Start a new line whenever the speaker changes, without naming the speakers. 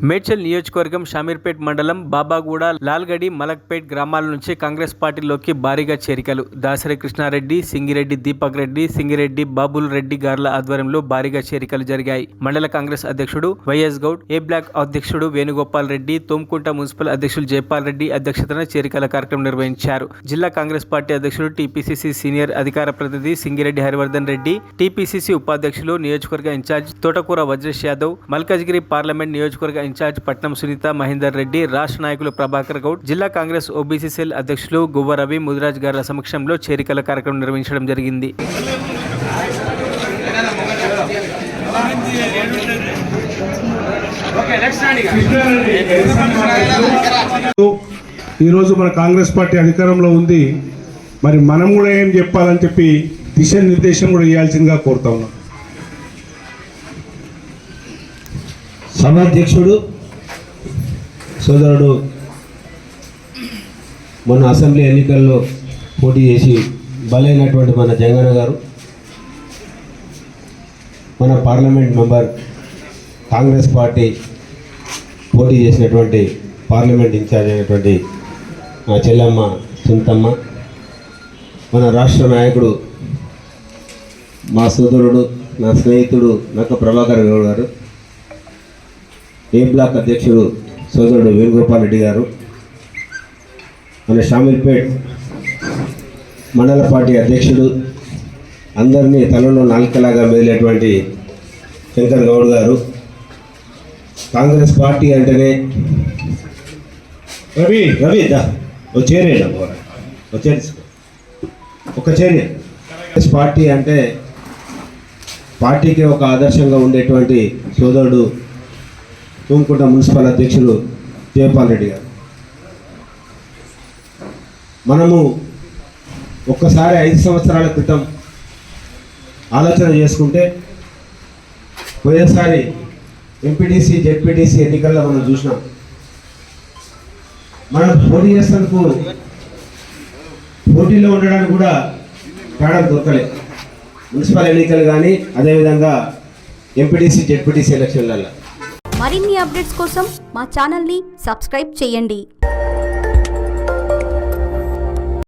మేడ్చల్ నియోజకవర్గం షామీర్పేట్ మండలం బాబాగూడ, లాల్గడి, మలక్పేట్ గ్రామాల నుంచి కాంగ్రెస్ పార్టీలోకి భారీగా చేరికలు. దాసరి కృష్ణారెడ్డి, సింగిరెడ్డి దీపక్ రెడ్డి, సింగిరెడ్డి బాబుల్ రెడ్డి గార్ల ఆధ్వర్యంలో భారీగా చేరికలు జరిగాయి. మండల కాంగ్రెస్ అధ్యక్షుడు వైఎస్ గౌడ్, ఏ బ్లాక్ అధ్యక్షుడు వేణుగోపాల్ రెడ్డి, తోమ్కుంట మున్సిపల్ అధ్యక్షులు జైపాల్ రెడ్డి అధ్యక్షతన చేరికల కార్యక్రమం నిర్వహించారు. జిల్లా కాంగ్రెస్ పార్టీ అధ్యక్షుడు, టీపీసీసీ సీనియర్ అధికార ప్రతినిధి సింగిరెడ్డి హరివర్ధన్ రెడ్డి, టీపీసీసీ ఉపాధ్యక్షులు, నియోజకవర్గ ఇన్ఛార్జ్ తోటకూర వజ్రేష్ యాదవ్, మల్కాజ్గిరి పార్లమెంట్ నియోజకవర్గ ఇన్ఛార్జ్ పట్నం సునీత మహేందర్ రెడ్డి, రాష్ట్ర నాయకులు ప్రభాకర్ గౌడ్, జిల్లా కాంగ్రెస్ ఓబీసీ సెల్ అధ్యక్షులు గువ్వ రవి, ముదిరాజ్ గార్ల సమక్షంలో చేరికల కార్యక్రమం నిర్వహించడం జరిగింది.
ఈరోజు మన కాంగ్రెస్ పార్టీ అధికారంలో ఉంది. మరి మనం కూడా ఏం చెప్పాలని చెప్పి దిశానిర్దేశం కూడా ఇవ్వాల్సిందిగా కోరుతా ఉన్నాం.
సభాధ్యక్షుడు సోదరుడు మొన్న అసెంబ్లీ ఎన్నికల్లో పోటీ చేసి బలైనటువంటి మన జంగన్న గారు, మన పార్లమెంట్ మెంబర్ కాంగ్రెస్ పార్టీ పోటీ చేసినటువంటి పార్లమెంట్ ఇన్ఛార్జ్ అయినటువంటి మా చెల్లమ్మ సుంతమ్మ, మన రాష్ట్ర నాయకుడు మా సోదరుడు నా స్నేహితుడు నక్క ప్రభాకర్ గౌడ్ గారు, ఏ బ్లాక్ అధ్యక్షుడు సోదరుడు వేణుగోపాల్ రెడ్డి గారు, మన షామీర్పేట్ మండల పార్టీ అధ్యక్షుడు, అందరినీ తలలో నాలుకలాగా మెదిలేటువంటి శంకర్ గౌడ్ గారు, కాంగ్రెస్ పార్టీ అంటేనే రవి రవి దా ఒక చర్య కాంగ్రెస్ పార్టీ అంటే పార్టీకి ఒక ఆదర్శంగా ఉండేటువంటి సోదరుడు తోమ్కుంట మున్సిపల్ అధ్యక్షులు జైపాల్ రెడ్డి గారు. మనము ఒక్కసారి 5 సంవత్సరాల క్రితం ఆలోచన చేసుకుంటే, పోయినసారి ఎంపీటీసీ జెడ్పీటీసీ ఎన్నికల్లో మనం చూసినాం. మనం పోటీ చేసేందుకు పోటీలో ఉండడానికి కూడా తేడా దొరకలేదు. మున్సిపల్ ఎన్నికలు కానీ, అదేవిధంగా ఎంపీటీసీ జెడ్పీటీసీ ఎలక్షన్లలో.
మరిన్ని అప్డేట్స్ కోసం మా ఛానల్ని సబ్స్క్రైబ్ చేయండి.